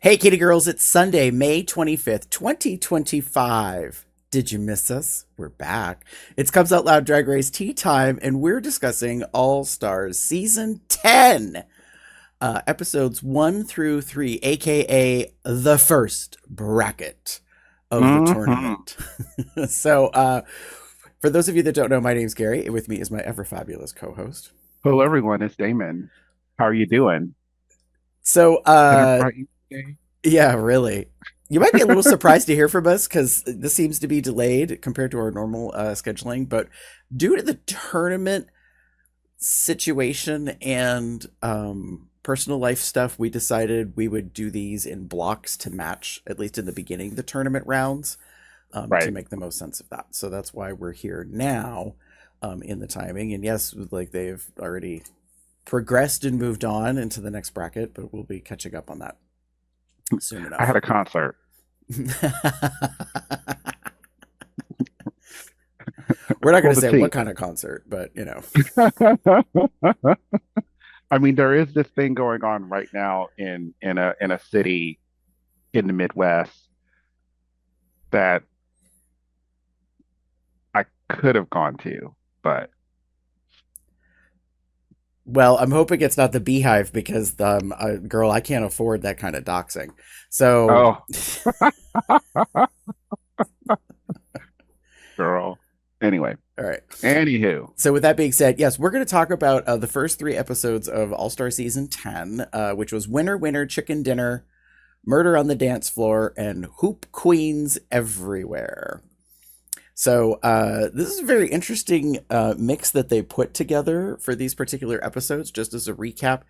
Hey, kitty girls, it's Sunday, May 25th, 2025. Did you miss us? We're back. It's Comes Out Loud Drag Race Tea Time, and we're discussing All Stars Season 10, episodes 1 through 3, aka the first bracket of the hmm tournament. so, for those of you that don't know, my name's Gary, and with me is my ever fabulous co host. Hello, everyone. It's Damon. How are you doing? So, Did I uh, invite you today? Yeah, really. You might be a little surprised to hear from us because this seems to be delayed compared to our normal scheduling. But due to the tournament situation and personal life stuff, we decided we would do these in blocks to match, at least in the beginning, the tournament rounds to Right. make the most sense of that. So that's why we're here now in the timing. And yes, like they've already progressed and moved on into the next bracket, but we'll be catching up on that soon I had enough. a concert. We're not going Pull to the say what teeth. kind of concert, but I mean, there is this thing going on right now in a city in the Midwest that I could have gone to, but well, I'm hoping it's not the Beehive because girl, I can't afford that kind of doxing. So, oh, girl. Anyway, all right. anywho, So, with that being said, yes, we're going to talk about the first three episodes of All Star Season 10, which was Winner, Winner, Chicken Dinner, Murder on the Dance Floor, and Hoop Queens Everywhere. So this is a very interesting mix that they put together for these particular episodes. Just as a recap,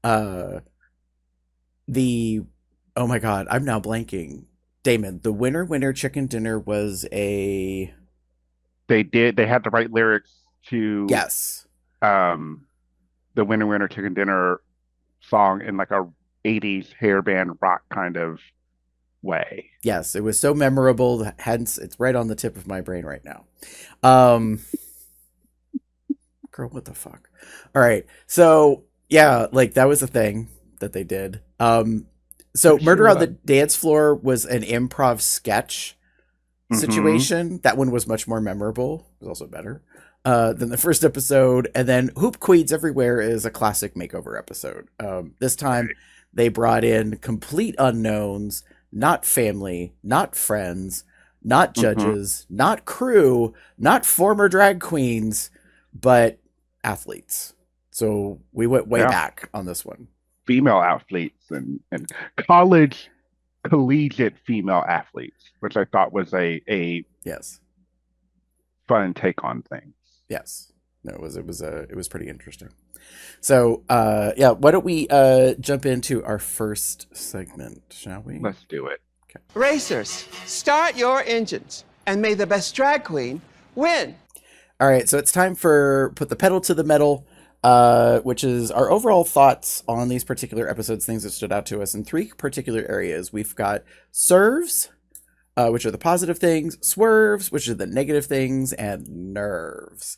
uh, the oh my god, I'm now blanking. Damon, the winner winner chicken dinner was a they had the right lyrics to yes. um the Winner Chicken Dinner song in like a 80s hairband rock kind of way. Yes, it was so memorable, hence it's right on the tip of my brain right now. Um Girl, what the fuck? All right. So, yeah, like that was a thing that they did. So It sure Murder on the was. Dance Floor was an improv sketch Hmm situation. That one was much more memorable. It was also better than the first episode. And then Hoop Queens Everywhere is a classic makeover episode. This time Right. they brought in complete unknowns, not family, not friends, not hmm judges, not crew, not former drag queens, but athletes. So we went way Yeah. back on this one. Female athletes and college collegiate female athletes, which I thought was a Yes. fun take on things. Yes. No, it was pretty interesting. So yeah, why don't we jump into our first segment, shall we? Let's do it. Okay. Racers, start your engines, and may the best drag queen win. All right, so it's time for put the pedal to the metal, which is our overall thoughts on these particular episodes, things that stood out to us in three particular areas. We've got serves, which are the positive things, swerves, which are the negative things, and nerves,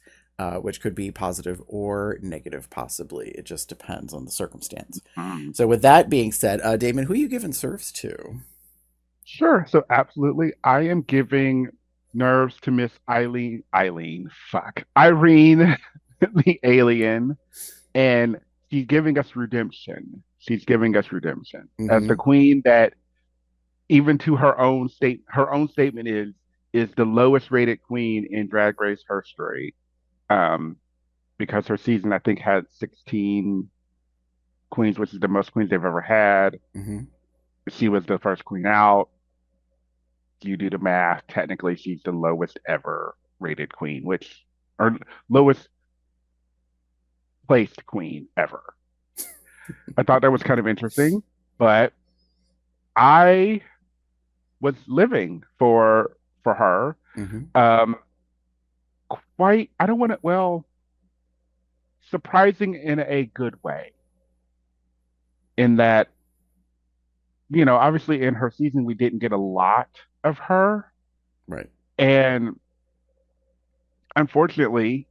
which could be positive or negative, possibly. It just depends on the circumstance. Mm. So, with that being said, Damon, who are you giving serves to? Sure. So absolutely, I am giving nerves to Miss fuck, Irene, the alien, and she's giving us redemption. She's giving us redemption as the Mm-hmm. queen that, even to her own statement is the lowest rated queen in Drag Race history. Um, because her season I think had 16 queens, which is the most queens they've ever had. Mm-hmm. She was the first queen out. You do the math. Technically, she's the lowest ever rated queen, which or lowest placed queen ever. I thought that was kind of interesting, but I was living for her. Mm-hmm. Um, quite. I don't want to. Well, surprising in a good way. In that, obviously in her season we didn't get a lot of her, Right. and unfortunately,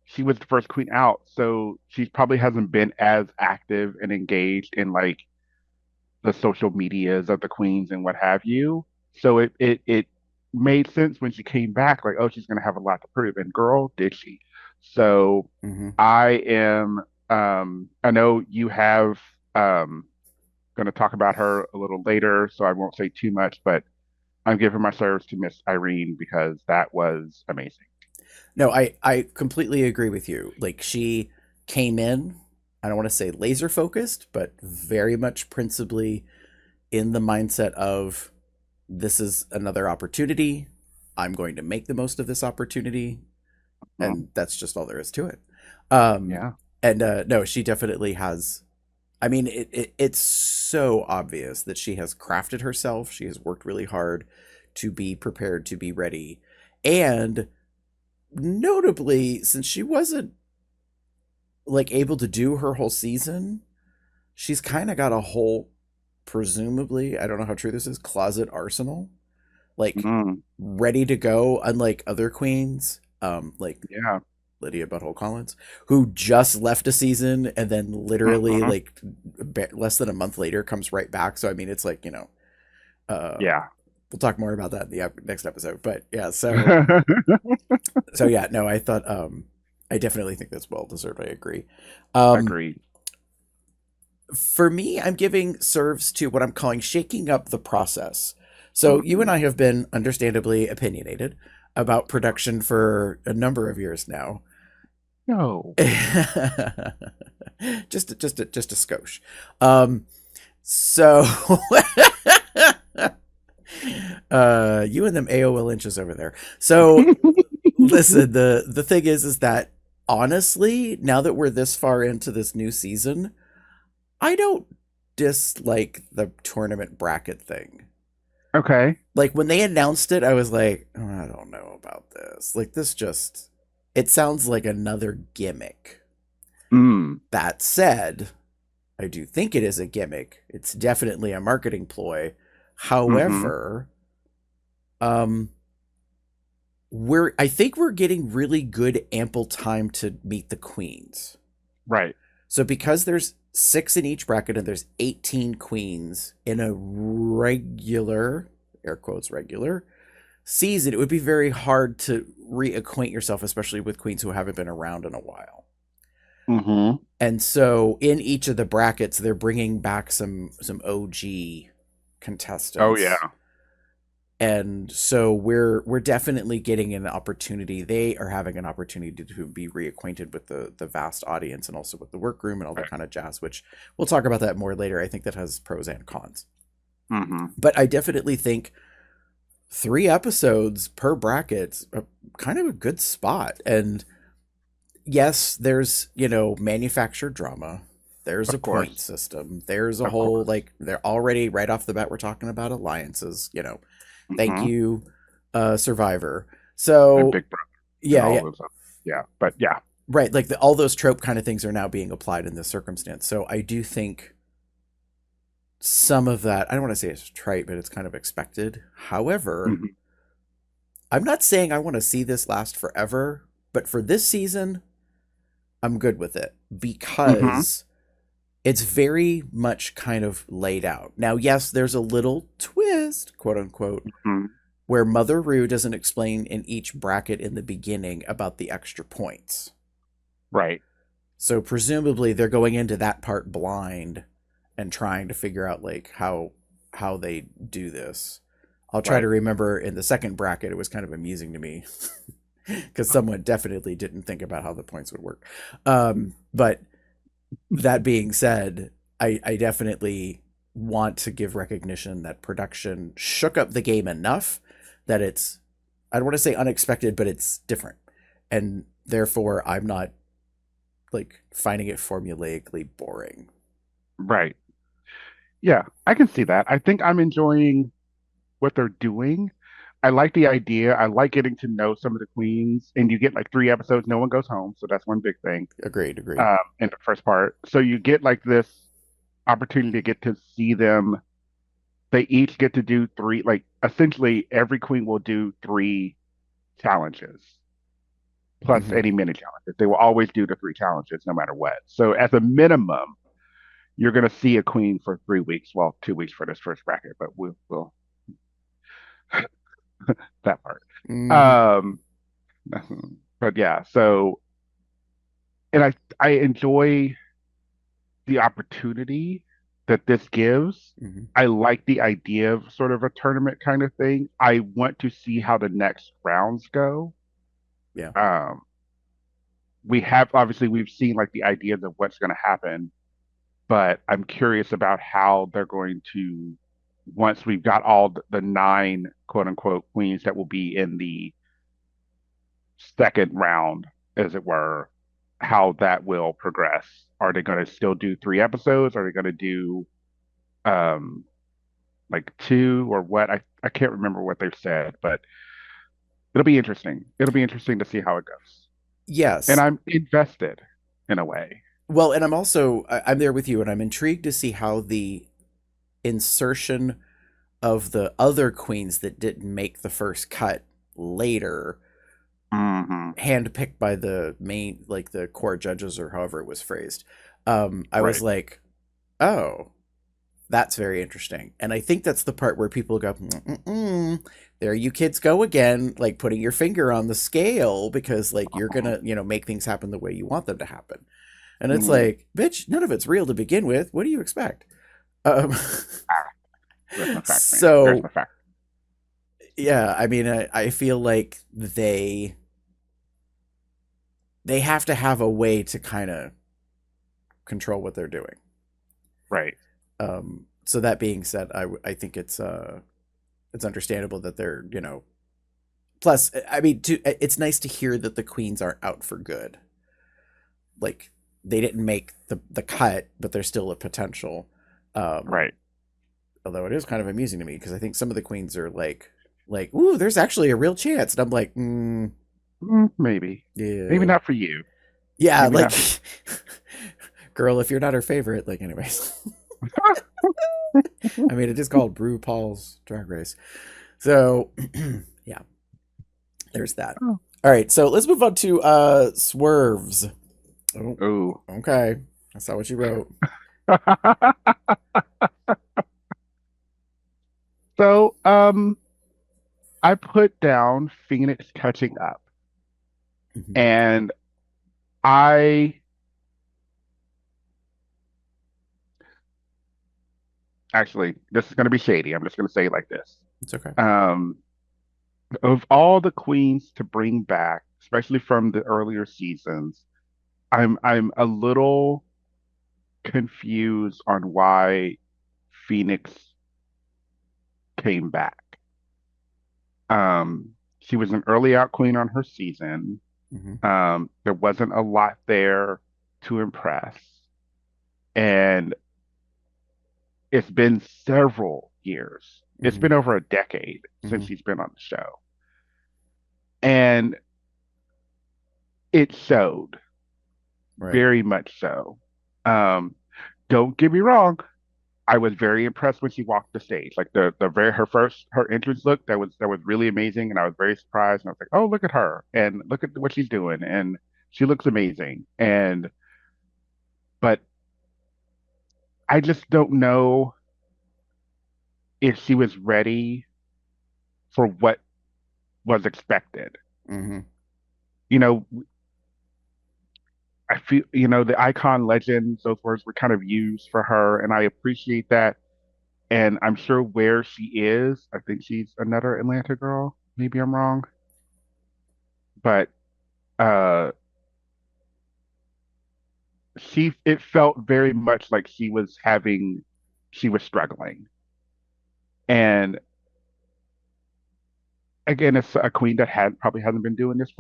she was the first queen out, so she probably hasn't been as active and engaged in like the social medias of the queens and what have you. So it made sense when she came back, like, oh, she's gonna have a lot to prove. And girl, did she. So Hmm. I am I know you have gonna talk about her a little later, so I won't say too much, but I'm giving my service to Miss Irene because that was amazing. No, I completely agree with you. Like she came in, I don't want to say laser focused, but very much principally in the mindset of this is another opportunity. I'm going to make the most of this opportunity, Mm, and that's just all there is to it. Um, yeah. and no, she definitely has. I mean, it's so obvious that she has crafted herself. She has worked really hard to be prepared, to be ready, and notably, since she wasn't like able to do her whole season, she's kind of got a whole, presumably, I don't know how true this is, closet arsenal, like Mm, ready to go. Unlike other queens, like yeah. Lydia Butthole Collins, who just left a season and then literally Hmm. like less than a month later comes right back. So I mean, it's like uh, Yeah. we'll talk more about that in the next episode. But yeah, so yeah, no, I thought I definitely think that's well deserved. I agree. Um, Agreed. for me, I'm giving serves to what I'm calling shaking up the process. So you and Hmm. I have been understandably opinionated about production for a number of years now. No. Just a skosh. Um, so you and them AOL inches over there. So listen, the thing is that honestly, now that we're this far into this new season, I don't dislike the tournament bracket thing. Okay. Like when they announced it, I was like, oh, I don't know about this. Like this just it sounds like another gimmick. Mm. That said, I do think it is a gimmick. It's definitely a marketing ploy. Hmm. However, um I think we're getting really good ample time to meet the queens. Right. So because there's 6 in each bracket and there's 18 queens in a regular, air quotes regular season, it would be very hard to reacquaint yourself, especially with queens who haven't been around in a while. Hmm. And so in each of the brackets, they're bringing back some OG Oh contestants. yeah. And so we're definitely getting an opportunity. They are having an opportunity to be reacquainted with the vast audience and also with the workroom and all that Right. kind of jazz, which we'll talk about that more later. I think that has pros and cons. Hmm. But I definitely think 3 episodes per bracket's kind of a good spot. And yes, there's, manufactured drama. There's a Of point course. system. There's a Of whole, course. like, they're already right off the bat, we're talking about alliances. Thank Hmm. you, Survivor. And So, Big Brother and yeah, all yeah, those. Yeah. But yeah. right. Like, all those trope kind of things are now being applied in this circumstance. So, I do think some of that, I don't want to say it's trite, but it's kind of expected. However, Hmm. I'm not saying I want to see this last forever, but for this season, I'm good with it Hmm. because it's very much kind of laid out. Now, yes, there's a little twist, quote unquote, Hmm. where Mother Rue doesn't explain in each bracket in the beginning about the extra points. Right. So presumably they're going into that part blind and trying to figure out like how they do this. I'll try to Right. remember in the second bracket. It was kind of amusing to me because someone definitely didn't think about how the points would work. But that being said, I definitely want to give recognition that production shook up the game enough that it's, I don't want to say unexpected, but it's different. And therefore, I'm not like finding it formulaically boring. Right. Yeah. I can see that. I think I'm enjoying what they're doing. I like the idea. I like getting to know some of the queens, and you get like 3 episodes. No one goes home, so that's one big thing. Agreed, agreed. In the first part, so you get like this opportunity to get to see them. They each get to do three. Like essentially, every queen will do 3 challenges plus Mm-hmm. any mini challenges. They will always do the 3 challenges no matter what. So as a minimum, you're going to see a queen for 3 weeks. Well, 2 weeks for this first bracket, but we'll that part. Mhm. Um, but yeah, so and I enjoy the opportunity that this gives. Mhm. I like the idea of sort of a tournament kind of thing. I want to see how the next rounds go. Yeah. Um, we have obviously we've seen like the ideas of what's going to happen, but I'm curious about how they're going to once we've got all the nine quote unquote queens that will be in the second round, as it were, how that will progress. Are they going to still do 3 episodes? Are they going to do um like two or what? I can't remember what they've said, but it'll be interesting. It'll be interesting to see how it goes. And Yes. I'm invested in a way. Well, and I'm there with you, and I'm intrigued to see how the insertion of the other queens that didn't make the first cut later, Hmm. handpicked by the main, like the core judges or however it was phrased. I was Right. like, oh, that's very interesting. And I think that's the part where people go, mm-mm, there you kids go again, like putting your finger on the scale because like you're Uh-huh. gonna, make things happen the way you want them to happen. And it's Mm, like, bitch, none of it's real to begin with. What do you expect? Um, fact. There's my fact, man. There's so my fact. yeah, I mean, I feel like they have to have a way to kind of control what they're doing. Right. So that being said, I think it's understandable that they're, plus, I mean, it's nice to hear that the queens aren't out for good. Like they didn't make the cut, but there's still a potential. Um, Right. Although it is kind of amusing to me because I think some of the queens are like, ooh, there's actually a real chance, and I'm like, Maybe. Maybe yeah, not for you. yeah, Maybe like, not for girl, if you're not her favorite, like, anyways. I mean, it is called RuPaul's Drag Race, so yeah, there's that. you. All right, so let's move on to swerves. Oh, Oh. okay, I saw what you wrote. So, I put down Phoenix catching up, Mhm. and I actually, this is going to be shady. I'm just going to say it like this. It's okay. Um, of all the queens to bring back, especially from the earlier seasons, I'm a little confused on why Phoenix came back. She was an early out queen on her season. Hmm. There wasn't a lot there to impress. And it's been several years. It's Hmm. been over a decade since Hmm. she's been on the show. And it showed, Right. very much so. Um, don't get me wrong, I was very impressed when she walked the stage. Like the very her entrance look that was really amazing, and I was very surprised. And I was like, oh, look at her, and look at what she's doing, and she looks amazing. And but I just don't know if she was ready for what was expected. Hmm. You know, I feel the icon legends; those words were kind of used for her, and I appreciate that. And I'm sure where she is, I think she's another Atlanta girl. Maybe I'm wrong, but uh she it felt very much like she was struggling. And again, it's a queen that had probably hasn't been doing this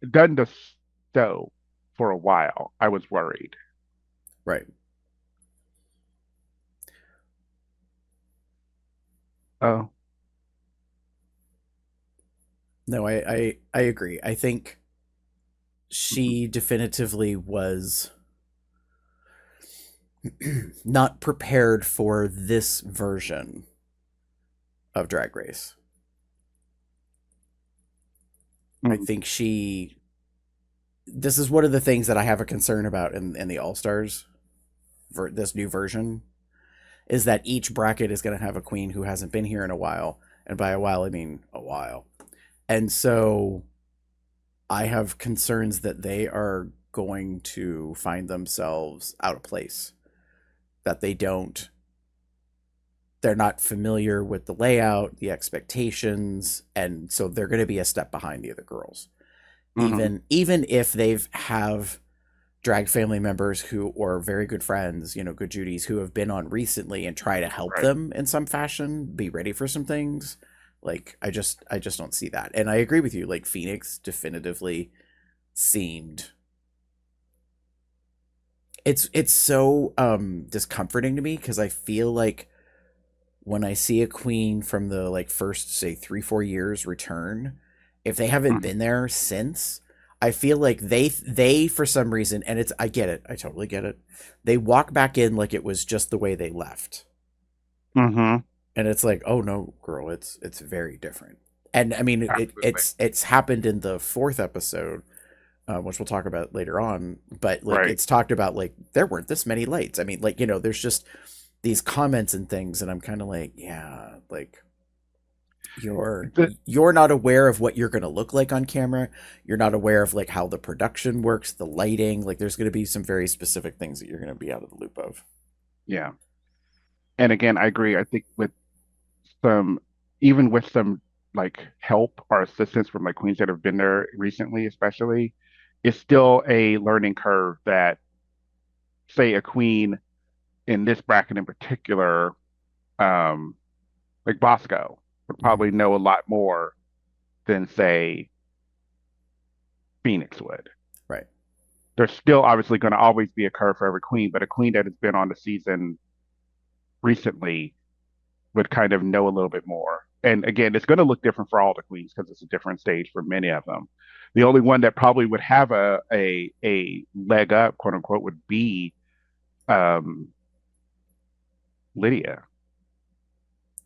done this show for a while. I was worried. Right. Oh, No, I agree. I think mhm, she definitively was not prepared for this version of Drag Race. I mhm, think this is one of the things that I have a concern about in the All Stars this new version, is that each bracket is going to have a queen who hasn't been here in a while, and by a while I mean a while. And so I have concerns that they are going to find themselves out of place, that they're not familiar with the layout, the expectations, and so they're going to be a step behind the other girls. Even if they've have drag family members who, or very good friends, good Judies who have been on recently and try to help them in some fashion be ready for some things. Like, I just don't see that. And I agree with you. Like, Phoenix definitively seemed, it's so discomforting to me, because I feel like when I see a queen from the like first, say, 3-4 years return, if they haven't been there since, I feel like they for some reason, and I get it, I totally get it, they walk back in like it was just the way they left. And it's like, oh no, girl, it's very different. And I mean, it's happened in the 4th episode, which we'll talk about later on. But like, it's talked about like there weren't this many lights. I mean, like, there's just these comments and things, and I'm kind of like, yeah, like you're not aware of what you're going to look like on camera. You're not aware of like how the production works, the lighting. Like, there's going to be some very specific things that you're going to be out of the loop of. Yeah. And again, I agree. I think even with some like help or assistance from like queens that have been there recently, especially, it's still a learning curve that, say, a queen in this bracket in particular, like Bosco, would probably know a lot more than, say, Phoenix would. Right. There's still obviously going to always be a curve for every queen, but a queen that has been on the season recently would kind of know a little bit more. And again, it's going to look different for all the queens because it's a different stage for many of them. The only one that probably would have a leg up, quote unquote, would be Lydia,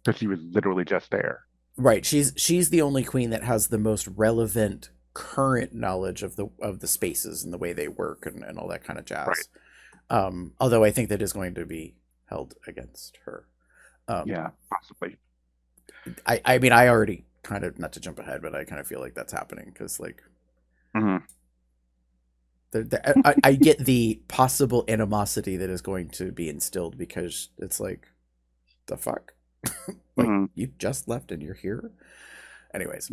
because she was literally just there. Right. She's the only queen that has the most relevant current knowledge of the spaces and the way they work and all that kind of jazz. Although I think that is going to be held against her. Yeah, possibly. I mean, I already kind of, not to jump ahead, but I kind of feel like that's happening because, like, I get the possible animosity that is going to be instilled, because it's like, the fuck? Like, you just left and you're here? Anyways.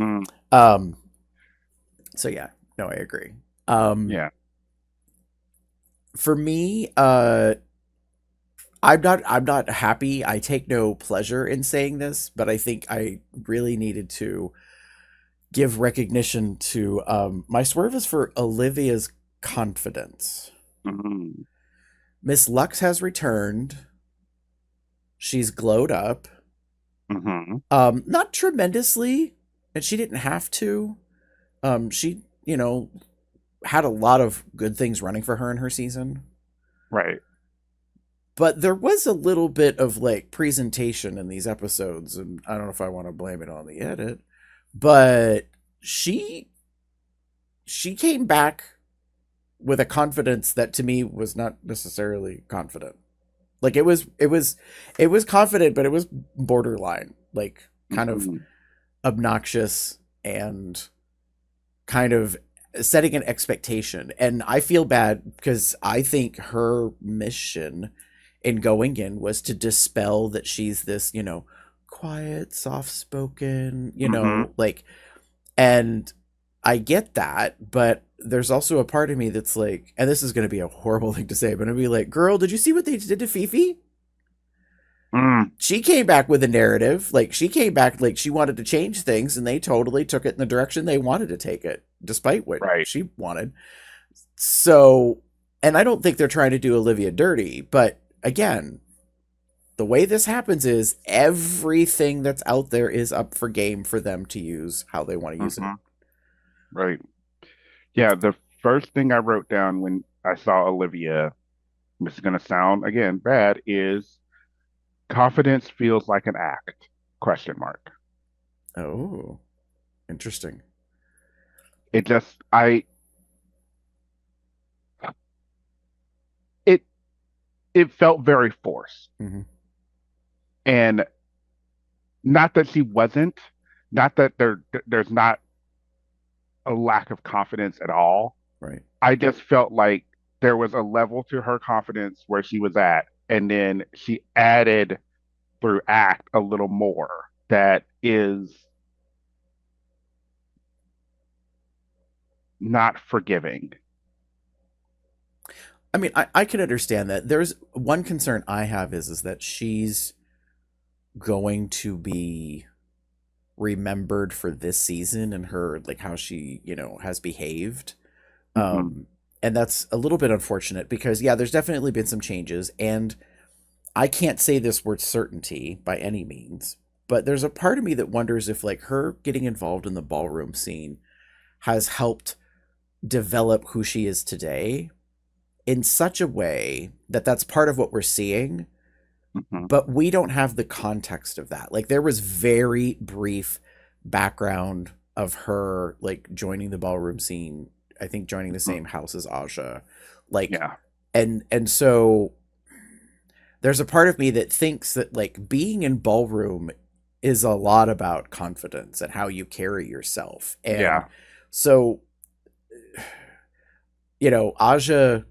So yeah, no, I agree. Yeah. For me, I'm not happy. I take no pleasure in saying this, but I think I really needed to give recognition to my swerve is for Olivia's confidence. Miss Lux has returned. She's glowed up. Not tremendously, and she didn't have to. She, had a lot of good things running for her in her season. Right. But there was a little bit of like presentation in these episodes, and I don't know if I want to blame it on the edit, but she came back with a confidence that to me was not necessarily confident. Like, it was confident, but it was borderline, like kind of obnoxious and kind of setting an expectation. And I feel bad because I think her mission in going in was to dispel that she's this, quiet, soft-spoken, like, and I get that, but there's also a part of me that's like, and this is going to be a horrible thing to say, but I'd be like, girl, did you see what they did to Fifi? She came back with a narrative. Like, she came back like she wanted to change things, and they totally took it in the direction they wanted to take it, despite what she wanted. So, and I don't think they're trying to do Olivia dirty, but again, the way this happens is everything that's out there is up for game for them to use how they want to use it. Right. Yeah, the first thing I wrote down when I saw Olivia, this is going to sound, again, bad, is confidence feels like an act, question mark. Oh, interesting. It just, it felt very forced. Hmm. And not that she wasn't, not that there's not a lack of confidence at all. Right. I just felt like there was a level to her confidence where she was at, and then she added through act a little more that is not forgiving. I mean, I can understand that. There's one concern I have is that she's going to be remembered for this season and her like how she, has behaved. Hmm. And that's a little bit unfortunate because yeah, there's definitely been some changes and I can't say this word certainty by any means, but there's a part of me that wonders if like her getting involved in the ballroom scene has helped develop who she is today in such a way that that's part of what we're seeing, Hmm. but we don't have the context of that. Like there was very brief background of her like joining the ballroom scene, I think joining the Hmm. same house as Aja. Like Yeah. and so there's a part of me that thinks that like being in ballroom is a lot about confidence and how you carry yourself. And Yeah. so, Aja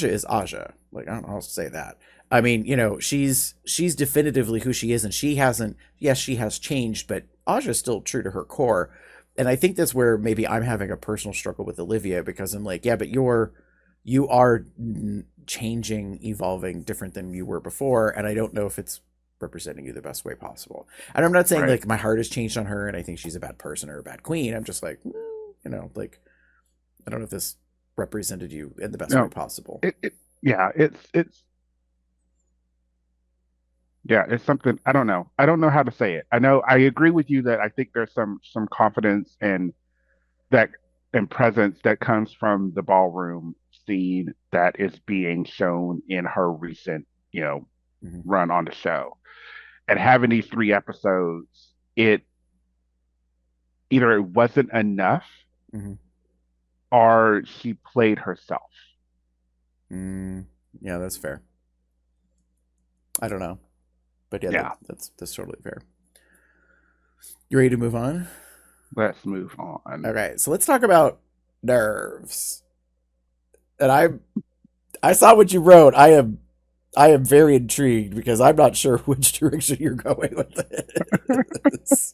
is Aja. Like I'll say that. I mean, she's definitively who she is, and she hasn't. Yes, she has changed, but Aja's still true to her core. And I think that's where maybe I'm having a personal struggle with Olivia because I'm like, yeah, but you are changing, evolving, different than you were before, and I don't know if it's representing you the best way possible. And I'm not saying Right. like my heart has changed on her, and I think she's a bad person or a bad queen. I'm just like, like I don't know if this represented you in the best way No. possible. Yeah. It's something I don't know. I don't know how to say it. I know I agree with you that I think there's some confidence and that and presence that comes from the ballroom scene that is being shown in her recent, Hmm. run on the show. And having these 3 episodes, it either it wasn't enough Hmm. or she played herself. Yeah, that's fair. I don't know, but yeah, Yeah. that's totally fair. You ready to move on? Let's move on. Okay, so let's talk about nerves. And I saw what you wrote. I am very intrigued because I'm not sure which direction you're going with this.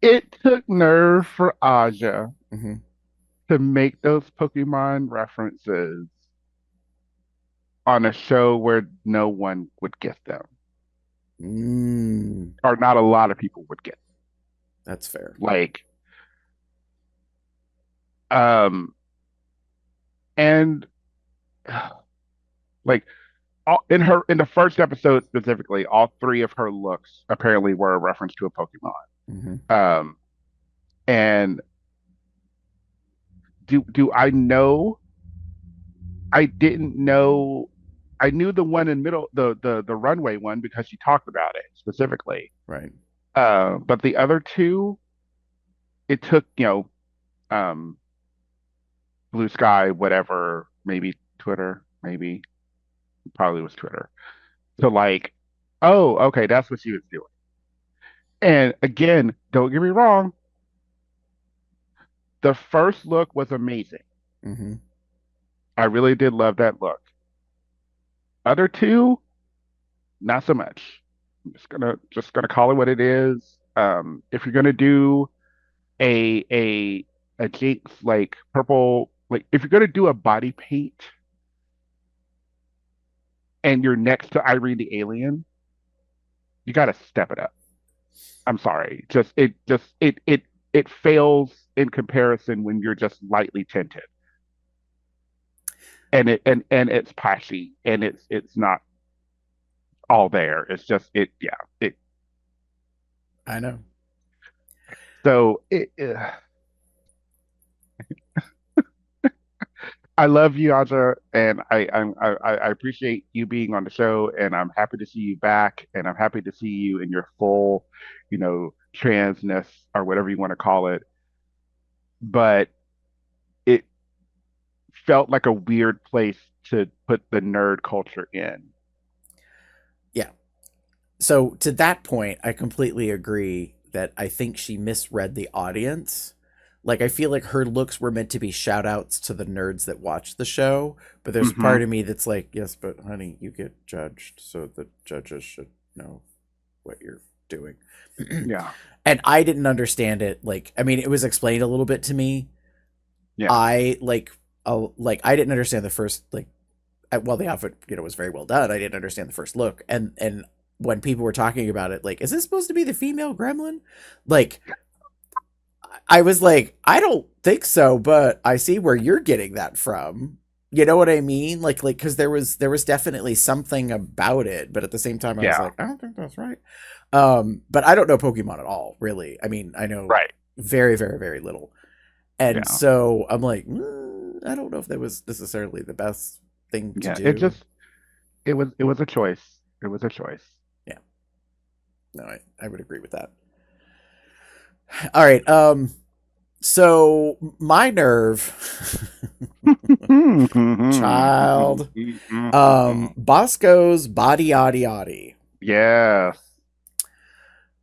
It took nerve for Aja Hmm. to make those Pokemon references on a show where no one would get them, Mm, or not a lot of people would get them. that's fair. Like, um, and like in the first episode specifically, all 3 of her looks apparently were a reference to a Pokemon. Hmm. Um, and do I know? I didn't know. I knew the one in middle, the runway one because she talked about it specifically. Right. But the other two, it took um, Blue Sky, whatever, maybe Twitter, maybe probably was Twitter, to like, oh, okay, that's what she was doing. And again, don't get me wrong, the first look was amazing. Hmm. I really did love that look. Other two, not so much. I'm just gonna call it what it is. If you're gonna do a a a Jinx like purple, like if you're gonna do a body paint and you're next to Irene the Alien, you gotta step it up. I'm sorry. It fails in comparison when you're just lightly tinted. And it's patchy and it's not all there. It's just it yeah. It I know. so it I love you, Aja, and I appreciate you being on the show, and I'm happy to see you back, and I'm happy to see you in your full, transness or whatever you want to call it. But it felt like a weird place to put the nerd culture in. Yeah. So to that point, I completely agree that I think she misread the audience. Like, I feel like her looks were meant to be shout outs to the nerds that watch the show, but there's a Hmm. part of me that's like, yes, but honey, you get judged, so the judges should know what you're doing. Yeah. And I didn't understand it. Like, I mean, it was explained a little bit to me. Yeah. I I didn't understand the first well, the outfit, was very well done. I didn't understand the first look, and when people were talking about it, like, is this supposed to be the female gremlin? Like, I was like, I don't think so, but I see where you're getting that from. You know what I mean? Like, because there was definitely something about it, but at the same time, I was Yeah. like, I don't think that's right. But I don't know Pokemon at all, really. I mean, I know Right. very, very, very little, and Yeah. so I'm like, I don't know if that was necessarily the best thing to Yeah. do. It was a choice. It was a choice. Yeah, no, I would agree with that. All right, so my nerve, child, Bosco's body yaddy yaddy. Yes.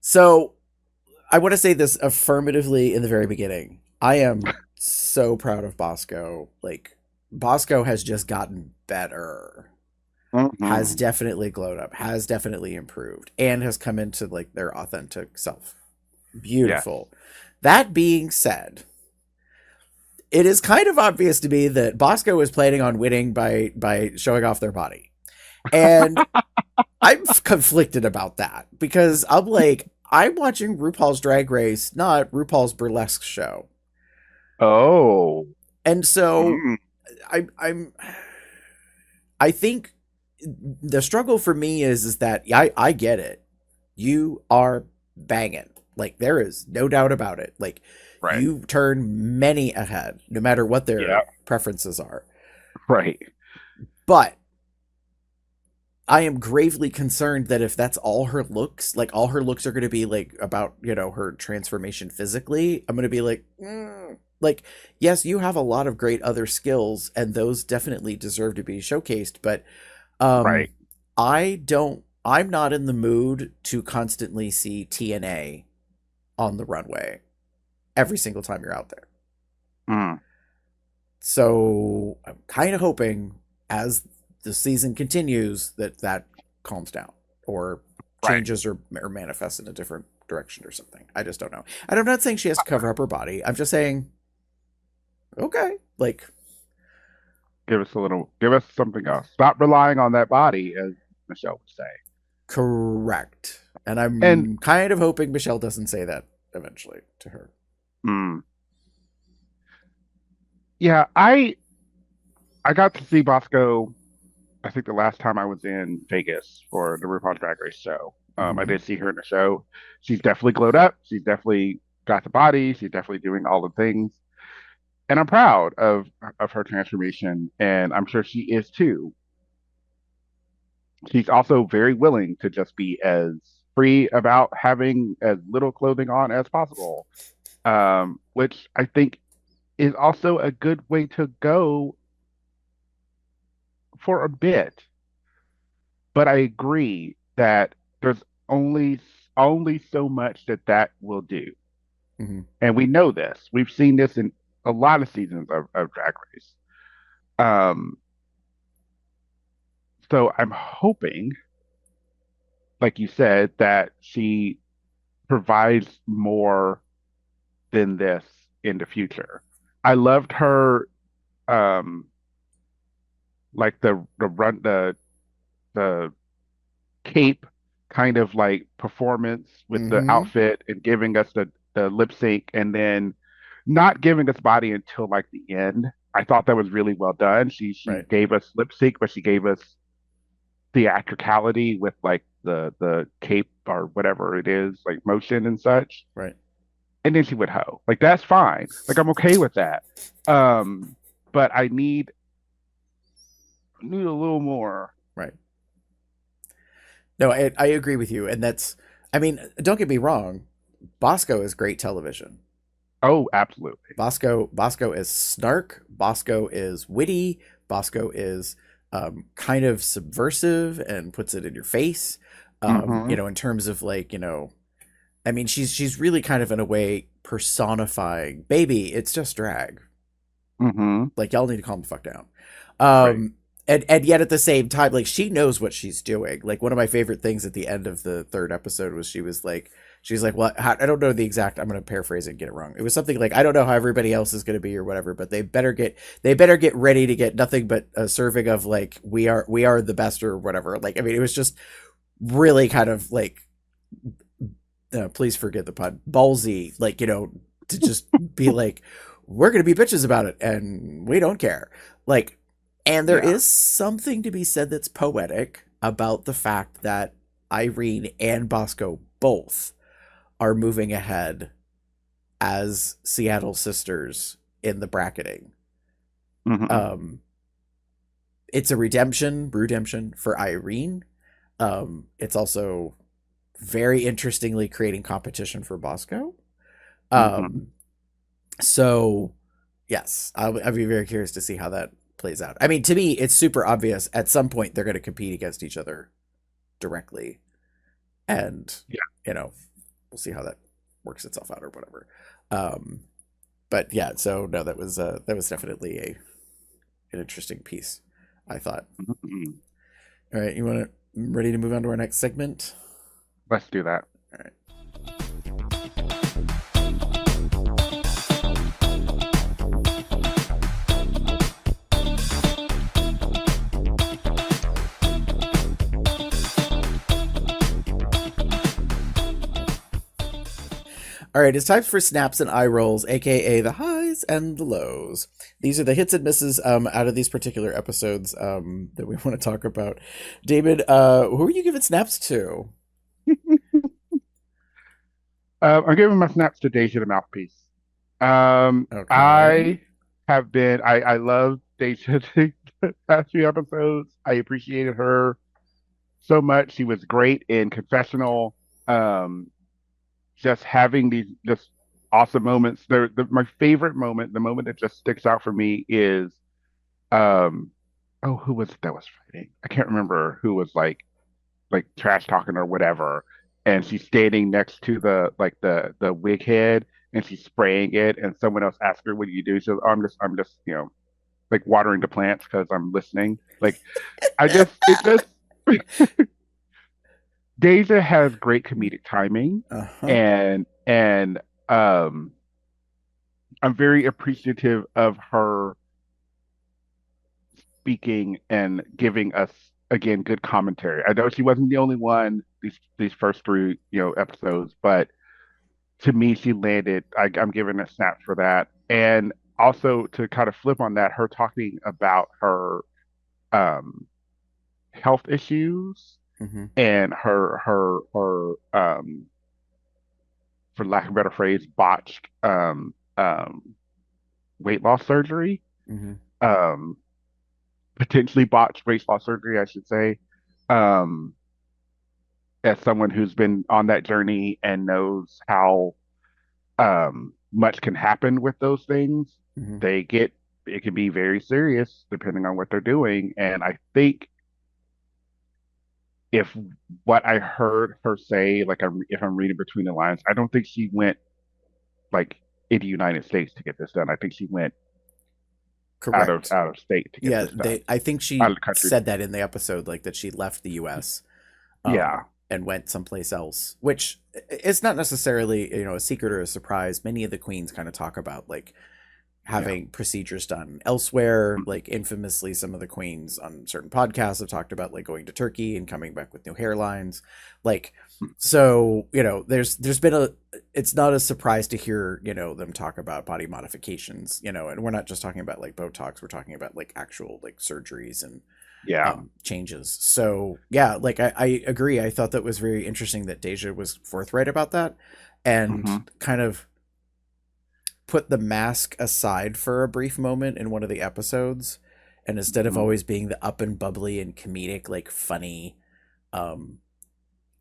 So I want to say this affirmatively in the very beginning. I am so proud of Bosco. Like, Bosco has just gotten better. Has Mhm. definitely glowed up, has definitely improved, and has come into like their authentic self. Yes. Beautiful. That being said, it is kind of obvious to me that Bosco is planning on winning by showing off their body. And I'm conflicted about that because I'm like, I'm watching RuPaul's Drag Race, not RuPaul's burlesque show. Oh. And so Mm. I think the struggle for me is that I get it. You are banging. Like, there is no doubt about it. Like, Right. you turn many ahead, no matter what Yeah. their preferences are. Right. But I am gravely concerned that if that's all her looks, like all her looks are going to be like about, her transformation physically, I'm going to be like, like, yes, you have a lot of great other skills and those definitely deserve to be showcased. But Right. I'm not in the mood to constantly see TNA on the runway every single time you're out there. Mm. So I'm kind of hoping as the season continues that calms down or Right. changes or manifests in a different direction or something. I just don't know. And I'm not saying she has to cover up her body. I'm just saying, okay, like, Give us something else. Stop relying on that body, as Michelle would say. correct. And And I'm kind of hoping Michelle doesn't say that eventually to her. mm, yeah, I got to see Bosco. I think the last time I was in Vegas for the RuPaul Drag Race show. I did see her in the show. She's definitely glowed up. She's definitely got the body. She's definitely doing all the things. And I'm proud of her transformation, and I'm sure she is too. She's also very willing to just be as free about having as little clothing on as possible, which I think is also a good way to go for a bit. But I agree that there's only only so much that will do, Mm-hmm. and we know this. We've seen this in a lot of seasons of Drag Race. Um, so I'm hoping, like you said, that she provides more than this in the future. I loved her, um, like the cape kind of like performance with the Mm-hmm. outfit and giving us the lip sync and then not giving us body until like the end. I thought that was really well done. She Right. gave us lip sync, but she gave us theatricality with like the cape or whatever it is, like motion and such. Right. And then she would hoe. Like that's fine. Like I'm okay with that. Um, but I need a little more. Right. No, I agree with you. And that's, I mean, don't get me wrong. Bosco is great television. Oh, absolutely. Bosco is snark. Bosco is witty. Bosco is kind of subversive and puts it in your face. Mm-hmm. In terms of like, I mean, she's really kind of in a way personifying baby. It's just drag. Mm-hmm. Like y'all need to calm the fuck down. Right. And yet at the same time, like she knows what she's doing. Like one of my favorite things at the end of the third episode was she's like, well, I don't know the exact. I'm going to paraphrase it and get it wrong. It was something like, I don't know how everybody else is going to be or whatever, but they better get ready to get nothing but a serving of like we are the best or whatever. Like I mean, it was just really kind of like, please forget the pun, ballsy. Like to just be like, we're going to be bitches about it and we don't care. Like, and there Yeah. is something to be said that's poetic about the fact that Irene and Bosco both are moving ahead as Seattle sisters in the bracketing. Mm-hmm. Um, it's a redemption for Irene. It's also very interestingly creating competition for Bosco. Mm-hmm. Um, so yes, I'll be very curious to see how that plays out. I mean, to me, it's super obvious. At some point, they're going to compete against each other directly, and Yeah. we'll see how that works itself out or whatever. Um, but yeah, so no, that was definitely an interesting piece, I thought. Mm-hmm. All right, you want to ready to move on to our next segment? Let's do that. All right. All right, it's time for snaps and eye rolls, aka the highs and the lows. These are the hits and misses out of these particular episodes that we want to talk about. David, who are you giving snaps to? I'm giving my snaps to Deja the Mouthpiece. Okay. I I love Deja the past few episodes. I appreciated her so much. She was great in Confessional. Um, just having these just awesome moments. My favorite moment, the moment that just sticks out for me is um, oh, who was it that was fighting? I can't remember who was like trash talking or whatever. And she's standing next to the wig head and she's spraying it and someone else asks her, what do you do? She goes, oh, I'm just, like watering the plants because I'm listening. Like it just Deja has great comedic timing Uh-huh. and um I'm very appreciative of her speaking and giving us again good commentary. I know she wasn't the only one these first three episodes, but to me she landed. I'm giving a snap for that, and also to kind of flip on that, her talking about her um, health issues Mm-hmm. and her for lack of a better phrase botched weight loss surgery. Mm-hmm. Um, Potentially botched weight loss surgery, I should say. Um, as someone who's been on that journey and knows how much can happen with those things, Mm-hmm. they get it can be very serious depending on what they're doing. And I think if what I heard her say, if I'm reading between the lines, I don't think she went like in the United States to get this done. I think she went Correct. out of state to get Yeah, this done, I think out she of the country. said that in the episode, like that she left the US Yeah, and went someplace else, which it's not necessarily, a secret or a surprise. Many of the queens kind of talk about like yeah, having procedures done elsewhere. Like infamously, some of the queens on certain podcasts have talked about like going to Turkey and coming back with new hairlines. Like, so there's been it's not a surprise to hear them talk about body modifications. And we're not just talking about like Botox. We're talking about like actual like surgeries and yeah. changes. So yeah, like I agree. I thought that was very interesting that Deja was forthright about that and Hmm. kind of put the mask aside for a brief moment in one of the episodes, and instead of Hmm. always being the up and bubbly and comedic like funny um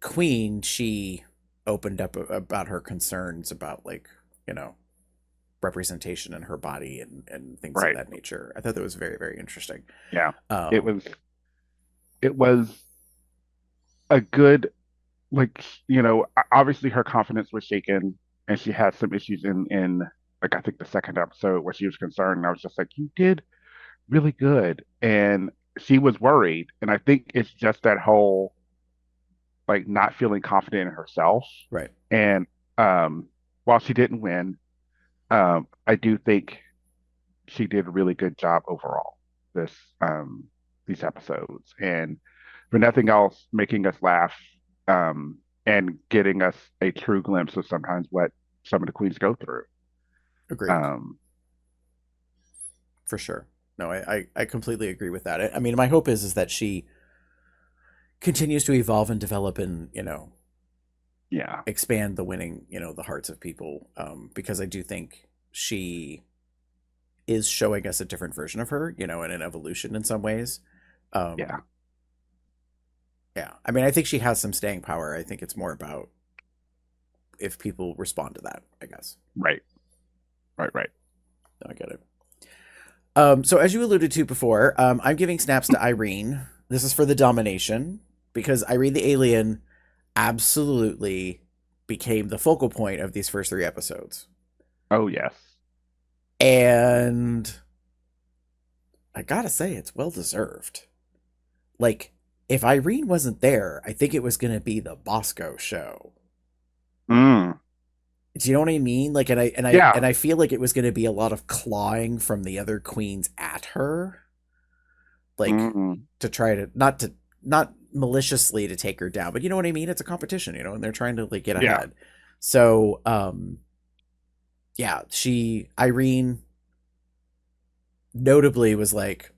queen, she opened up about her concerns about like you know representation in her body and things of Right. that nature. I thought that was very, very interesting. Yeah. Um, It was a good, like, obviously her confidence was shaken, and she had some issues in like, I think the second episode where she was concerned, and I was just like, you did really good. And she was worried, and I think it's just that whole, like, not feeling confident in herself. right. And while she didn't win, I do think she did a really good job overall this these episodes, and for nothing else, making us laugh, and getting us a true glimpse of sometimes what some of the queens go through. Agreed. Um, For sure. No, I completely agree with that. I mean, my hope is that she continues to evolve and develop and, yeah, expand the winning, the hearts of people. Because I do think she is showing us a different version of her, and an evolution in some ways. yeah, Yeah. I mean, I think she has some staying power. I think it's more about if people respond to that, I guess. right. No, I get it. So as you alluded to before, I'm giving snaps to Irene. This is for the domination because Irene the alien absolutely became the focal point of these first 3 episodes. Oh yes. And I gotta say, it's well deserved. Like, if Irene wasn't there, I think it was gonna be the Bosco show. Mm. Do you know what I mean? Like, Yeah. and I feel like it was gonna be a lot of clawing from the other queens at her, like to try to not maliciously to take her down, but you know what I mean? It's a competition, and they're trying to like get ahead. Yeah. So, yeah, Irene notably was like,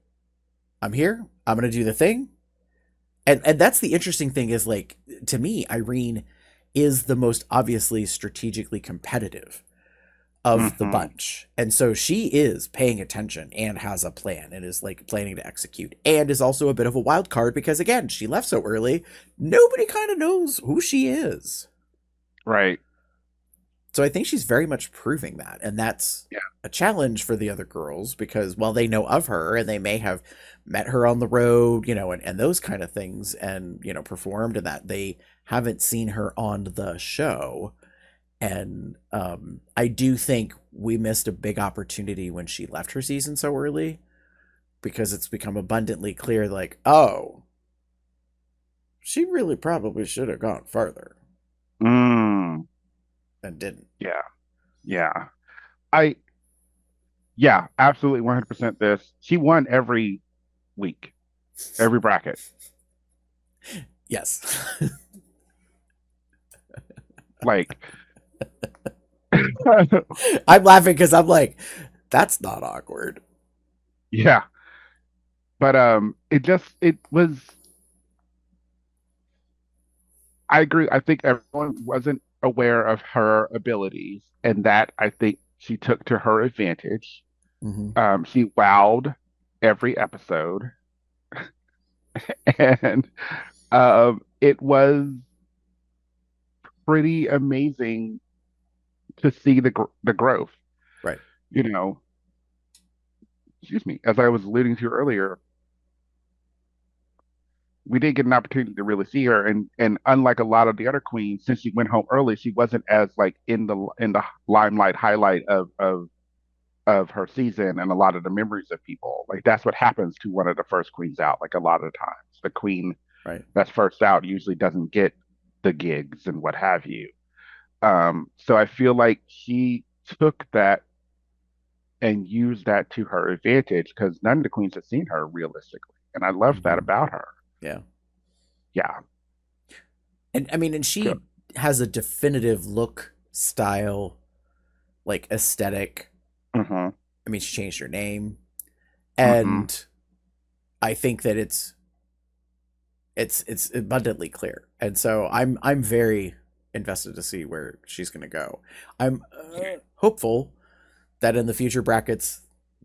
I'm here, I'm gonna do the thing. And that's the interesting thing is, like, to me, Irene is the most obviously strategically competitive of the bunch. And so she is paying attention and has a plan and is like planning to execute, and is also a bit of a wild card because, again, she left so early. Nobody kind of knows who she is. Right. So I think she's very much proving that. And that's a challenge for the other girls because while they know of her and they may have met her on the road, and those kind of things and, performed and that, they haven't seen her on the show. And I do think we missed a big opportunity when she left her season so early because it's become abundantly clear, like, oh, she really probably should have gone farther. And didn't. Yeah. Absolutely 100% this. She won every week, every bracket. Yes. Like, I'm laughing because I'm like, that's not awkward. yeah. But it was, I agree. I think everyone wasn't aware of her abilities, and that I think she took to her advantage. She wowed every episode, and it was pretty amazing to see the growth. Right. Excuse me, as I was alluding to earlier, we didn't get an opportunity to really see her, and unlike a lot of the other queens, since she went home early, she wasn't as like in the limelight highlight of her season and a lot of the memories of people. Like, that's what happens to one of the first queens out. Like, a lot of times, the queen that's first out usually doesn't get the gigs and what have you. So I feel like she took that and used that to her advantage because none of the queens have seen her realistically, and I love that about her. Yeah. And I mean, and she has a definitive look, style, like aesthetic. I mean, she changed her name, and I think that it's abundantly clear, and so I'm very invested to see where she's going to go. I'm hopeful that in the future brackets,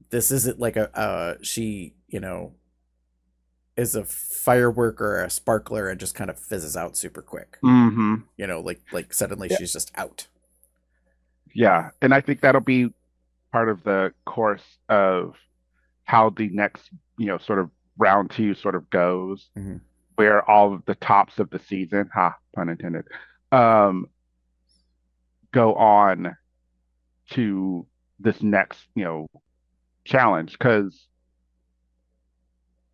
this isn't like she is a firework or a sparkler and just kind of fizzes out super quick. Like suddenly she's just out. Yeah, and I think that'll be part of the course of how the next, sort of round two sort of goes, Mm-hmm. where all of the tops of the season, ha, pun intended, um, go on to this next, challenge. Because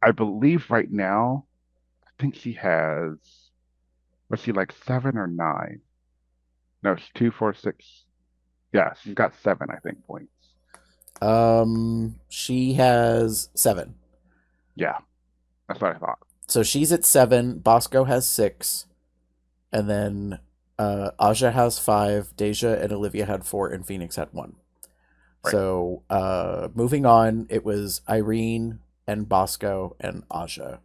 I believe right now, I think she has, was she like 7 or 9? No, she's 2, 4, 6. Yeah, she's got 7, I think, points. She has 7. Yeah, that's what I thought. So she's at 7. Bosco has 6, and then Aja has 5. Deja and Olivia had 4, and Phoenix had 1. Right. So moving on, it was Irene and Bosco and Aja.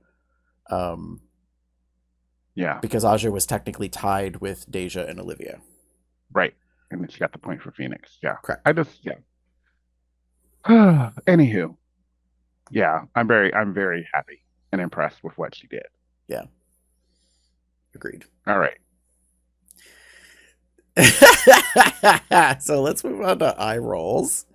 Yeah, Because Aja was technically tied with Deja and Olivia. right. And then she got the point for Phoenix. Yeah. Correct. Yeah. Anywho, yeah, I'm very happy and impressed with what she did. Yeah. Agreed. All right. So let's move on to eye rolls.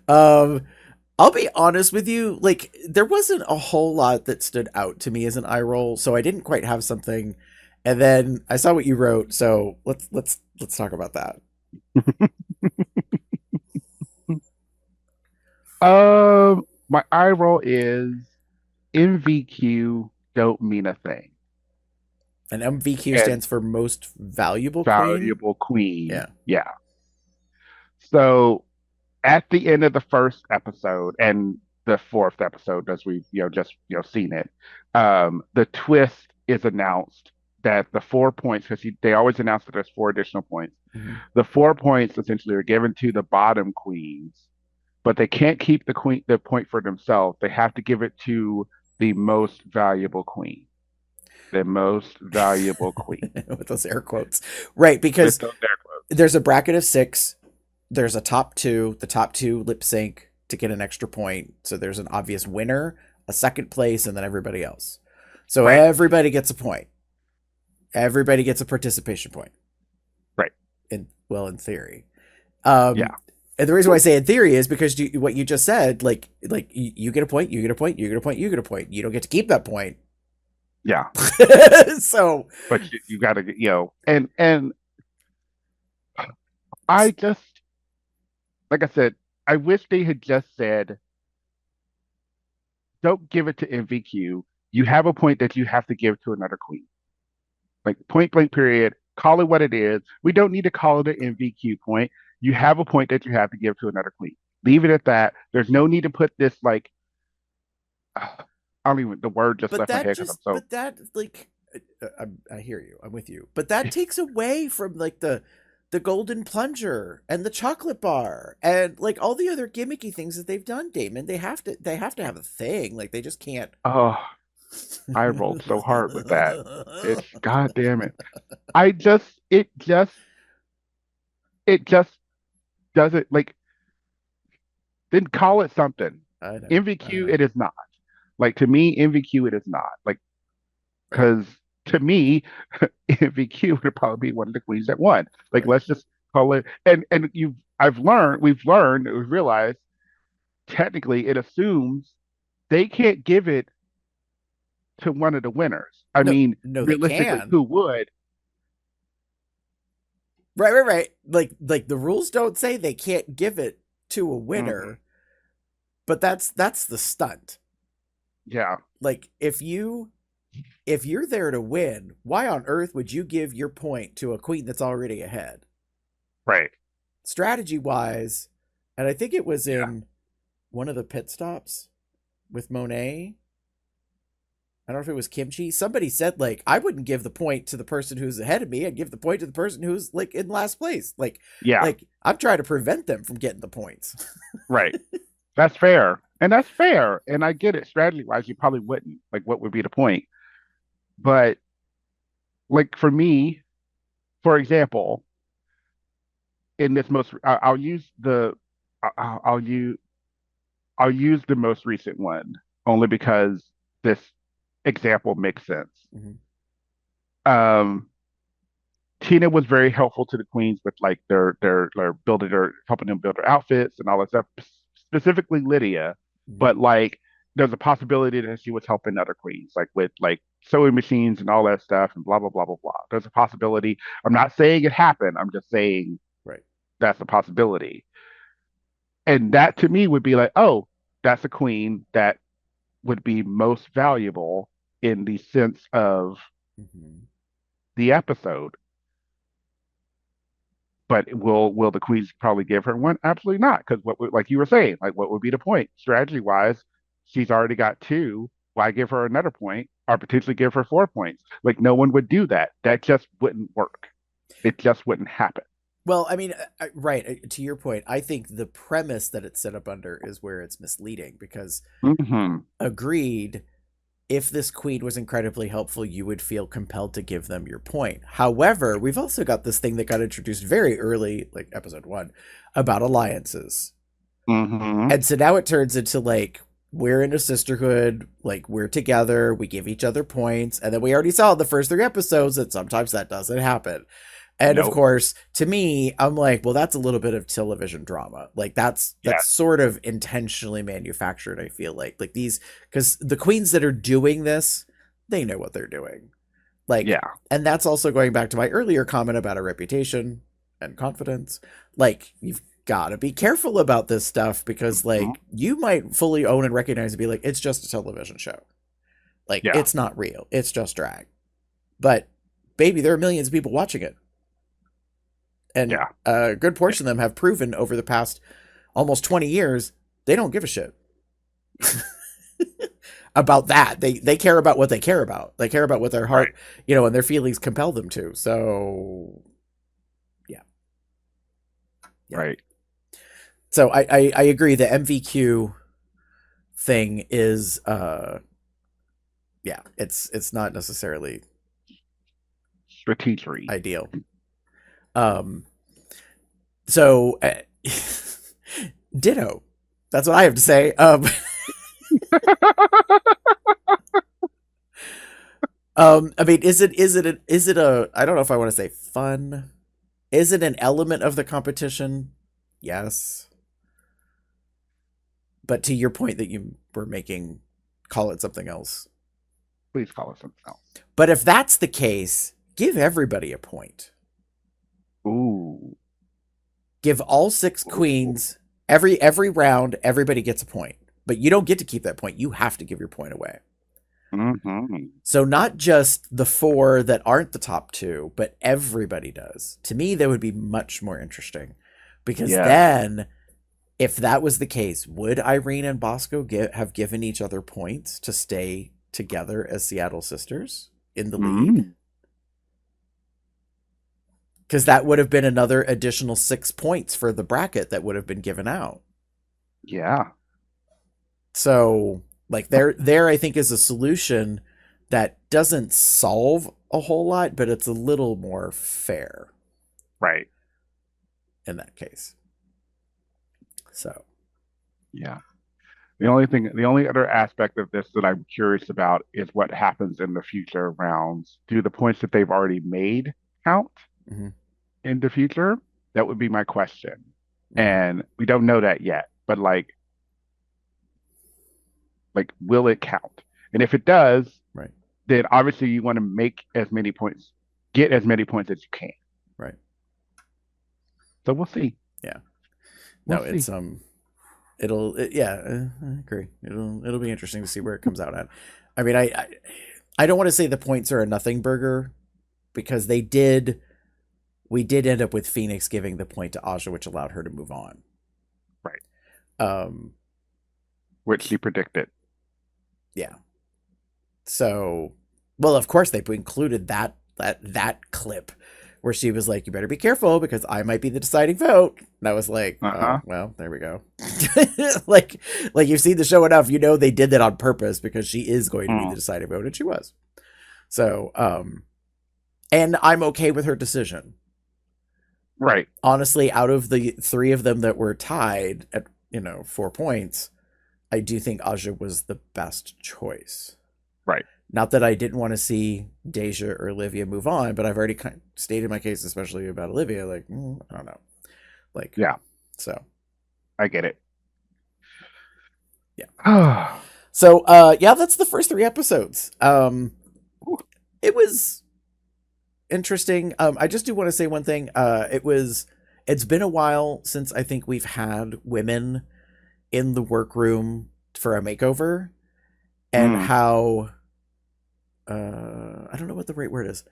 I'll be honest with you, like there wasn't a whole lot that stood out to me as an eye roll, so I didn't quite have something. And then I saw what you wrote, so let's talk about that. My eye roll is MVQ don't mean a thing. And MVQ And stands for most valuable queen. valuable queen. Yeah. Yeah. So at the end of the first episode and the fourth episode, as we just seen it, the twist is announced that the 4 points, because they always announce that there's 4 additional points. Mm-hmm. The 4 points essentially are given to the bottom queens, but they can't keep the point for themselves. They have to give it to the most valuable queen. The most valuable queen. With those air quotes. Right, because there's a bracket of 6. There's a top 2. The top 2 lip sync to get an extra point. So there's an obvious winner, a second place, and then everybody else. So everybody gets a point. Everybody gets a participation point. Right. In theory. Yeah. And the reason why I say in theory is because what you just said, like you get a point, you get a point, you get a point, you get a point. You don't get to keep that point. Yeah. So, but you got to and I just, like I said, I wish they had just said, don't give it to MVQ. You have a point that you have to give to another queen. Like point blank period. Call it what it is. We don't need to call it an MVQ point. You have a point that you have to give to another queen. Leave it at that. There's no need to put this like, I don't even, the word just left my head. But that, like, I hear you. I'm with you. But that takes away from like the golden plunger and the chocolate bar and like all the other gimmicky things that they've done, Damon. They have to have a thing. Like they just can't. Oh, I rolled so hard with that. It's God damn it. It just doesn't, like, then call it something. MVQ it is not. Like to me, MVQ it is not. Like, because to me, MVQ would probably be one of the queens that won. Like, let's just call it. And we've realized, technically, it assumes they can't give it to one of the winners. I mean, realistically, who would? Right. Like the rules don't say they can't give it to a winner, but that's the stunt. Yeah. Like if you're there to win, why on earth would you give your point to a queen that's already ahead? Right. Strategy wise, and I think it was in one of the pit stops with Monet. I don't know if it was Kimchi. Somebody said, like, I wouldn't give the point to the person who's ahead of me. I'd give the point to the person who's, like, in last place. Like, I'm trying to prevent them from getting the points. Right. That's fair. And that's fair. And I get it. Strategy-wise, you probably wouldn't. Like, what would be the point? But, like, for me, for example, in this I'll use the most recent one only because this example makes sense. Mm-hmm. Tina was very helpful to the queens with like their building their helping them build their outfits and all that stuff. Specifically Lydia, Mhm. but like there's a possibility that she was helping other queens, like with like sewing machines and all that stuff and blah blah blah blah blah. There's a possibility. I'm not saying it happened. I'm just saying Right. that's a possibility. And that to me would be like, oh, that's a queen that would be most valuable in the sense of Mhm. the episode. But will the queens probably give her one? Absolutely not, because like you were saying, like what would be the point strategy wise? She's already got two. Why give her another point or potentially give her 4 points? Like no one would do that. That just wouldn't work. It just wouldn't happen. Well, I mean, right. To your point, I think the premise that it's set up under is where it's misleading because Hmm. agreed, if this queen was incredibly helpful, you would feel compelled to give them your point. However, we've also got this thing that got introduced very early, like episode 1, about alliances. Hmm. And so now it turns into like, we're in a sisterhood, like we're together, we give each other points. And then we already saw in the first 3 episodes that sometimes that doesn't happen. And of Nope. course, to me, I'm like, well, that's a little bit of television drama. Like that's Yes. sort of intentionally manufactured, I feel like these, because the queens that are doing this, they know what they're doing. Like, Yeah. and that's also going back to my earlier comment about a reputation and confidence. Like, you've got to be careful about this stuff because, Mhm. like, you might fully own and recognize and be like, it's just a television show. Like, Yeah. it's not real. It's just drag. But, baby, there are millions of people watching it. And Yeah. a good portion of them have proven over the past almost 20 years, they don't give a shit about that. They care about what they care about. They care about what their heart, Right. and their feelings compel them to. So, yeah. Right. So I agree. The MVQ thing is, yeah, it's not necessarily Strategery. ideal. So, ditto. That's what I have to say. I mean, is it a, I don't know if I want to say fun. Is it an element of the competition? Yes. But to your point that you were making, call it something else. Please call it something else. But if that's the case, give everybody a point. Ooh. Give all 6 queens every round, everybody gets a point. But you don't get to keep that point. You have to give your point away. Mm-hmm. So not just the 4 that aren't the top 2, but everybody does. To me, that would be much more interesting. Because then, if that was the case, would Irene and Bosco have given each other points to stay together as Seattle sisters in the league? Because that would have been another additional 6 points for the bracket that would have been given out. Yeah. So, like, there I think is a solution that doesn't solve a whole lot, but it's a little more fair. Right. In that case. So. Yeah. The only other aspect of this that I'm curious about is what happens in the future rounds. Do the points that they've already made count in the future? That would be my question. And we don't know that yet, but like will it count? And if it does, right, then obviously you want to make as many points, get as many points as you can. Right. So we'll see. Yeah. No, it's yeah, I agree. It'll be interesting to see where it comes out at. I mean, I don't want to say the points are a nothing burger because we did end up with Phoenix giving the point to Aja, which allowed her to move on. Right. Which she predicted. Yeah. So, well, of course they included that clip where she was like, "You better be careful because I might be the deciding vote." And I was like, "Oh, well, there we go." like you've seen the show enough, they did that on purpose because she is going to be the deciding vote, and she was. So, and I'm okay with her decision. Right. Honestly, out of the 3 of them that were tied at 4 points, I do think Aja was the best choice. Right. Not that I didn't want to see Deja or Olivia move on, but I've already kind of stated my case, especially about Olivia. Like, I don't know. Like, Yeah, so I get it. Yeah. So, yeah, that's the first 3 episodes. It was interesting. I just do want to say one thing. It's been a while since I think we've had women in the workroom for a makeover, and how, I don't know what the right word is.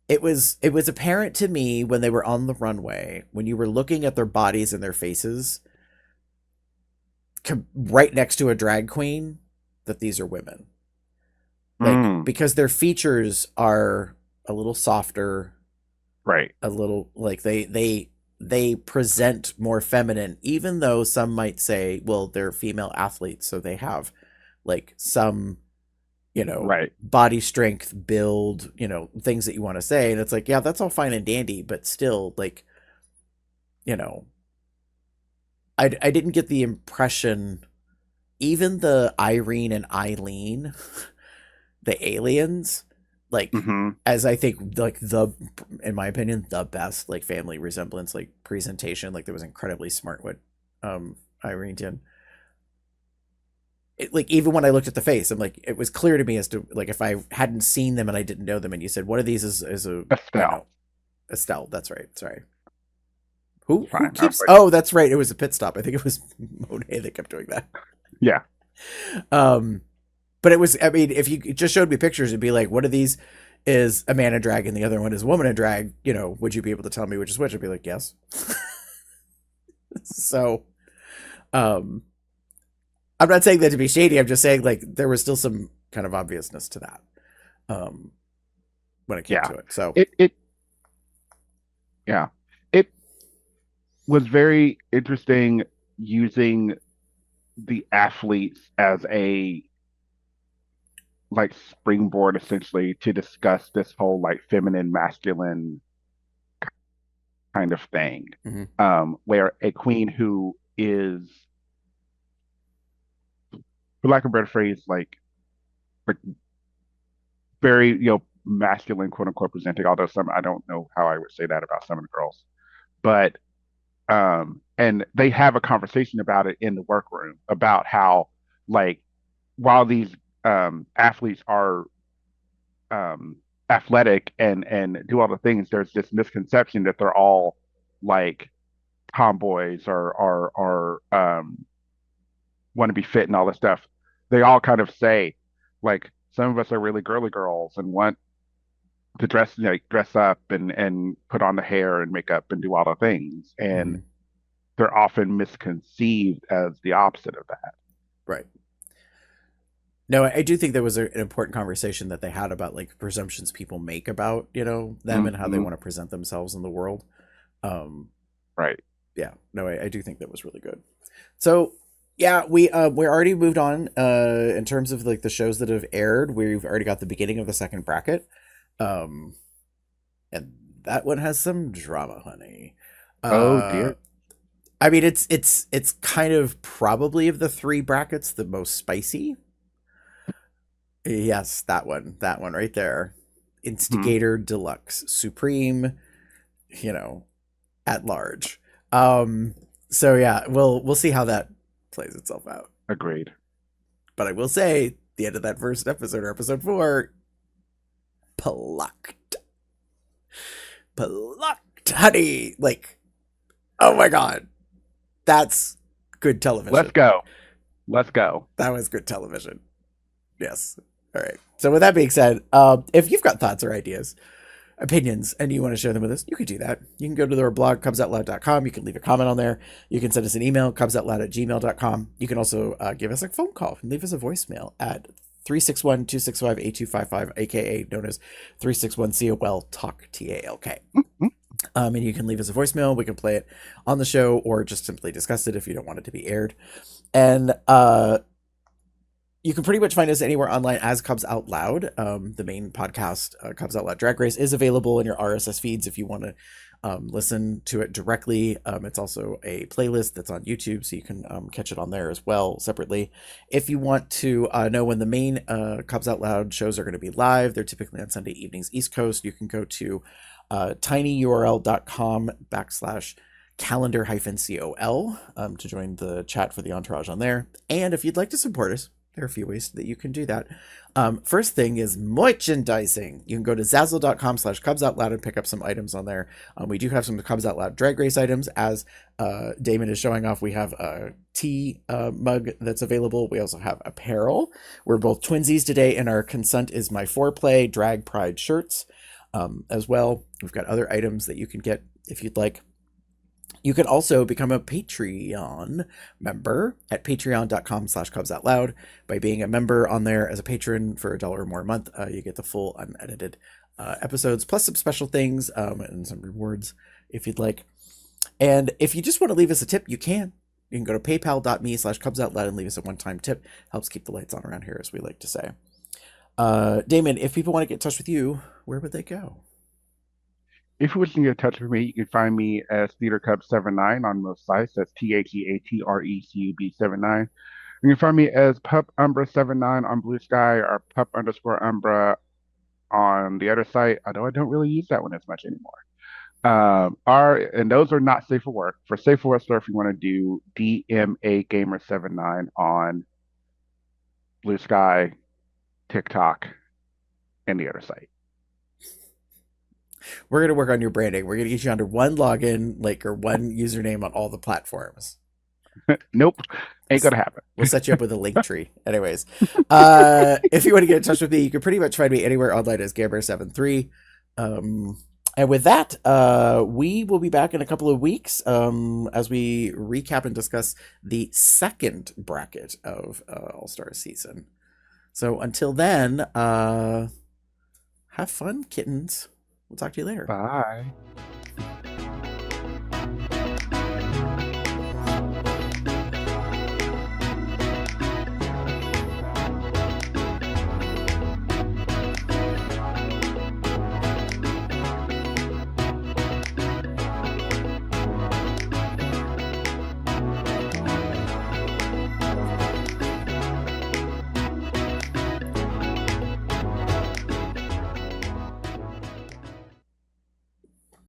It was apparent to me when they were on the runway, when you were looking at their bodies and their faces, right next to a drag queen, that these are women. Like, because their features are a little softer, right? A little, like, they present more feminine, even though some might say, well, they're female athletes, so they have like some, Right. body strength, build, things that you want to say. And it's like, yeah, that's all fine and dandy, but still, like, I didn't get the impression, even the Irene and Eileen, the aliens, like, as I think, like, in my opinion, the best, like, family resemblance, like, presentation, like, that was incredibly smart what Irene did. Like, even when I looked at the face, I'm like, it was clear to me as to, like, if I hadn't seen them and I didn't know them, and you said, one of these is a Estelle. Estelle, that's right. Sorry. Who Fine, keeps? Oh, that's right. It was a pit stop. I think it was Monet that kept doing that. Yeah. But it was. I mean, if you just showed me pictures, it'd be like, one of these is a man in drag, and the other one is a woman in drag. Would you be able to tell me which is which? I'd be like, yes. So, I'm not saying that to be shady. I'm just saying, like, there was still some kind of obviousness to that. When it came to it. So it was very interesting using the athletes as a, like, springboard, essentially, to discuss this whole, like, feminine masculine kind of thing. Where a queen who is, for lack of a better phrase, like very, masculine, quote unquote, presenting, although I don't know how I would say that about some of the girls, but and they have a conversation about it in the workroom, about how, like, while these athletes are athletic and do all the things, there's this misconception that they're all, like, tomboys or want to be fit and all this stuff. They all kind of say, like, some of us are really girly girls and want to dress up and put on the hair and makeup and do all the things, and they're often misconceived as the opposite of that. Right. No, I do think there was an important conversation that they had about, like, presumptions people make about, them and how they want to present themselves in the world. Right. Yeah. No, I do think that was really good. So, yeah, we're already moved on in terms of, like, the shows that have aired. We've already got the beginning of the second bracket. And that one has some drama, honey. Oh dear. I mean, it's kind of probably, of the 3 brackets, the most spicy. Yes, that one right there. Instigator, Deluxe, Supreme, at large. So yeah, we'll see how that plays itself out. Agreed. But I will say, the end of that first episode, or episode 4, plucked, honey. Like, oh my god, that's good television. Let's go. That was good television. Yes. All right. So with that being said, if you've got thoughts or ideas, opinions, and you want to share them with us, you can do that. You can go to our blog, cubsoutloud.com. You can leave a comment on there. You can send us an email, cubsoutloud@gmail.com. You can also give us a phone call and leave us a voicemail at 361-265-8255, aka known as 361-COL Talk TALK. And you can leave us a voicemail. We can play it on the show, or just simply discuss it if you don't want it to be aired. And you can pretty much find us anywhere online as Cubs Out Loud. The main podcast, Cubs Out Loud Drag Race, is available in your RSS feeds if you want to listen to it directly. It's also a playlist that's on YouTube, so you can catch it on there as well separately. If you want to know when the main Cubs Out Loud shows are going to be live, they're typically on Sunday evenings East Coast. You can go to tinyurl.com/calendar-col to join the chat for the entourage on there. And if you'd like to support us, there are a few ways that you can do that. First thing is merchandising. You can go to zazzle.com/Cubs Out Loud and pick up some items on there. We do have some Cubs Out Loud drag race items. As Damon is showing off, we have a tea mug that's available. We also have apparel. We're both twinsies today, and our Consent is My Foreplay drag pride shirts as well. We've got other items that you can get if you'd like. You can also become a Patreon member at patreon.com/CubsOutLoud. By being a member on there as a patron for $1 or more a month, you get the full unedited episodes, plus some special things and some rewards if you'd like. And if you just want to leave us a tip, you can. You can go to paypal.me/CubsOutLoud and leave us a one-time tip. Helps keep the lights on around here, as we like to say. Damon, if people want to get in touch with you, where would they go? If you wish to get in touch with me, you can find me as TheaterCub79 on most sites. That's TheaterCub79. You can find me as PupUmbra79 on Blue Sky or Pup_Umbra on the other site, although I don't really use that one as much anymore. And those are not safe for work. For safe for work stuff, you want to do DMAGamer79 on Blue Sky, TikTok, and the other site. We're going to work on your branding. We're going to get you under one login, or one username on all the platforms. Nope. Ain't going to happen. We'll set you up with a link tree. Anyways, if you want to get in touch with me, you can pretty much find me anywhere online as Gamer73. And with that, we will be back in a couple of weeks as we recap and discuss the second bracket of All-Star season. So until then, have fun, kittens. We'll talk to you later. Bye.